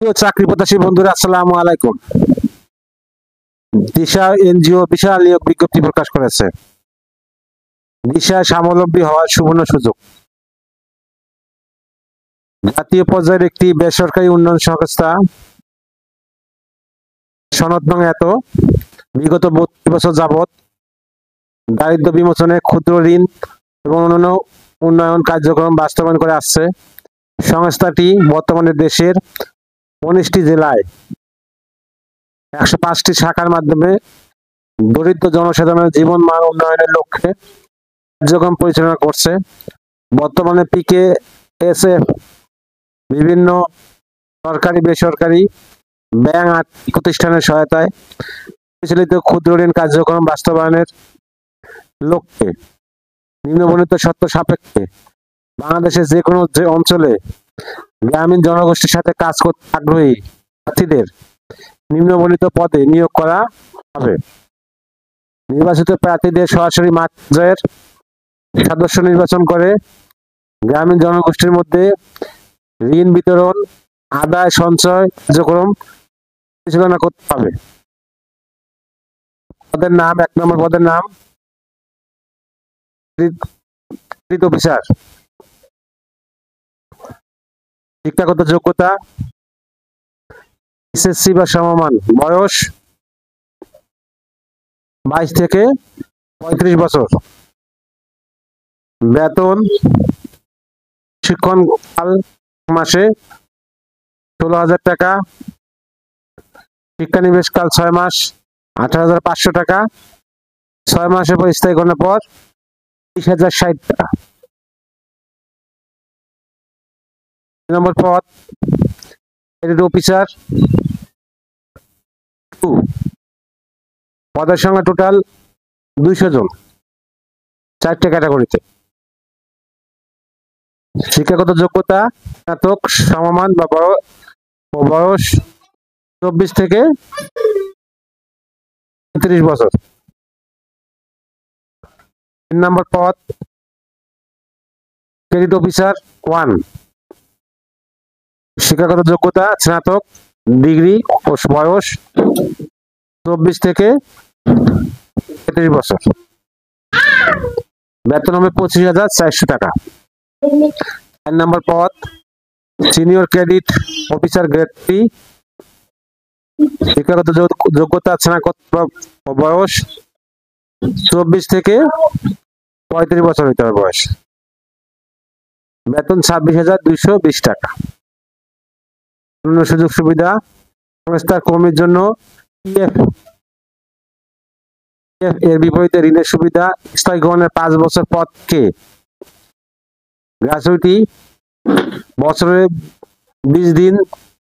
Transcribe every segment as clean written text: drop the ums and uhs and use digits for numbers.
প্রিয় চাকরি প্রত্যাশী বন্ধুরা, আসসালামু আলাইকুম। দিশা এনজিও বিশাল নিয়োগ বিজ্ঞপ্তি প্রকাশ করেছে। দিশায় স্বাবলম্বী হওয়ার সুবর্ণ সুযোগ। জাতীয় পর্যায়ের একটি বেসরকারি উন্নয়ন সংস্থা সনদ নং এত বিগত 32 বছর যাবৎ দারিদ্র্য বিমোচনে, ক্ষুদ্র ঋণ এবং অন্যান্য উন্নয়ন কার্যক্রম বাস্তবায়ন করে আসছে। সংস্থাটি বর্তমানে দেশের 19টি জেলায় 105টি শাখার মাধ্যমে দরিদ্র জনসাধারণের জীবন মান উন্নয়নের লক্ষ্যে কার্যক্রম পরিচালনা করছে। বর্তমানে পিকেএসএফ বিভিন্ন সরকারি বেসরকারি ব্যাংক আর্থিক প্রতিষ্ঠানের সহায়তায় পরিচালিত ক্ষুদ্র ঋণ কার্যক্রম বাস্তবায়নের লক্ষ্যে নিম্নবর্ণিত শর্ত সাপেক্ষে বাংলাদেশের যে কোনো অঞ্চলে গ্রামীণ জনগোষ্ঠীর সাথে কাজ করতে আগ্রহী প্রার্থীদের নিম্নবর্ণিত পদে নিয়োগ করা হবে। নির্বাচিত প্রার্থীদের সরাসরি মাঠ পর্যায়ের সদস্য নির্বাচন করে গ্রামীণ জনগোষ্ঠীর মধ্যে ঋণ বিতরণ, আদায়, সঞ্চয় কার্যক্রম পরিচালনা করতে হবে। পদের নাম: 1 নম্বর পদের নাম ক্রেডিট অফিসার। শিক্ষাগত যোগ্যতা এসএসসি বা সমমান। বয়স 22 থেকে 35 বছর। বেতন শিক্ষণকাল মাসে 16,000 টাকা। শিক্ষানিবেশকাল 6 মাস, 18,500 টাকা। 6 মাসের পর স্থায়ীকরণের পর 30,060 টাকা। নম্বর পদ ক্রেডিট অফিসার 2। পদের সংখ্যা টোটাল 200 জন, 4টে ক্যাটাগরিতে। শিক্ষাগত যোগ্যতা স্নাতক সমমান বা বয়স 24 থেকে 35 বছর। 3 নম্বর পদ ক্রেডিট অফিসার 1। শিক্ষাগত যোগ্যতা স্নাতক ডিগ্রি, বয়স 24 থেকে 35 বছর। বেতন হবে 25,400 টাকা। 4 নম্বর পদ সিনিয়র ক্রেডিট অফিসার গ্রেড 3। শিক্ষাগত যোগ্যতা স্নাতক, বয়স 24 থেকে 35 বছর হইতে হবে বয়স। বেতন 26,220 টাকা। অন্য সুযোগ সুবিধা: সংস্থার কর্মীর জন্য পিএফ এর বিপরীতে ঋণের সুবিধা, স্থায়ীকরণের 5 বছর পদকে গ্র্যাচুইটি, বছরে 20 দিন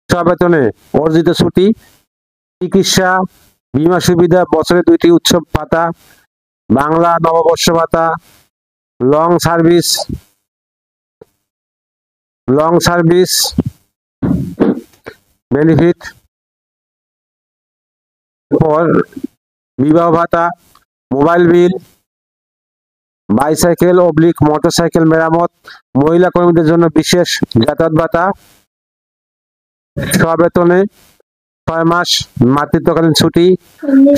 সবেতনে অর্জিত ছুটি, চিকিৎসা বীমা সুবিধা, বছরে 2টি উৎসব ভাতা, বাংলা নববর্ষ ভাতা, লং সার্ভিস বেনিফিট, পর বিবাহ ভাতা, মোবাইল বিল, বাইসাইকেল মোটরসাইকেল মেরামত, মহিলা কর্মীদের জন্য বিশেষ যাতায়াত ভাতা, সবেতনে 6 মাস মাতৃত্বকালীন ছুটি,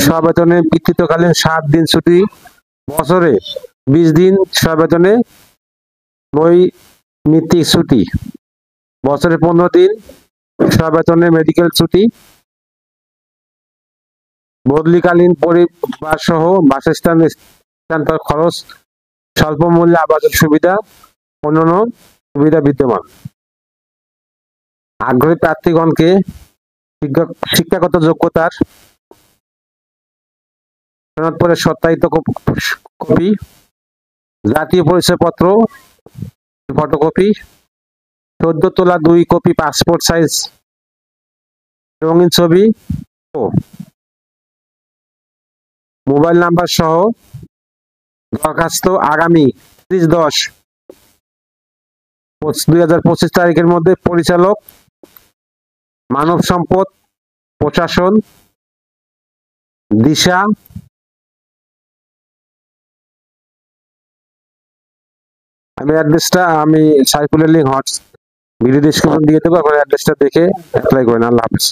সবেতনে পিতৃত্বকালীন 7 দিন ছুটি, বছরে 20 দিন সবেতনে নৈমিত্তিক ছুটি, বছরে 15 দিন সবেতনে মেডিকেল ছুটি, বদলিকালীন পরিবার সহ বাসস্থান স্থানান্তর খরচ, স্বল্প মূল্যে আবাসন সুবিধা, অন্যান্য সুবিধা বিদ্যমান। আগ্রহী প্রার্থীগণকে শিক্ষাগত যোগ্যতার সনদপত্রের সত্যায়িত কপি, জাতীয় পরিচয়পত্র ফটোকপি, 14 তোলা 2 কপি পাসপোর্ট সাইজ রঙিন ছবি ও মোবাইল নাম্বার সহ দরখাস্ত আগামী 30/10/2025 তারিখের মধ্যে পরিচালক, মানব সম্পদ প্রশাসন, দিশা, আমি অ্যাড্রেসটা সাইফুলের লিঙ্ক ভিডিও ডেসক্রিপশন দিয়ে দেবো, আপনার অ্যাড্রেসটা দেখে অ্যাপ্লাই করেন। আল্লাহ হাফেজ।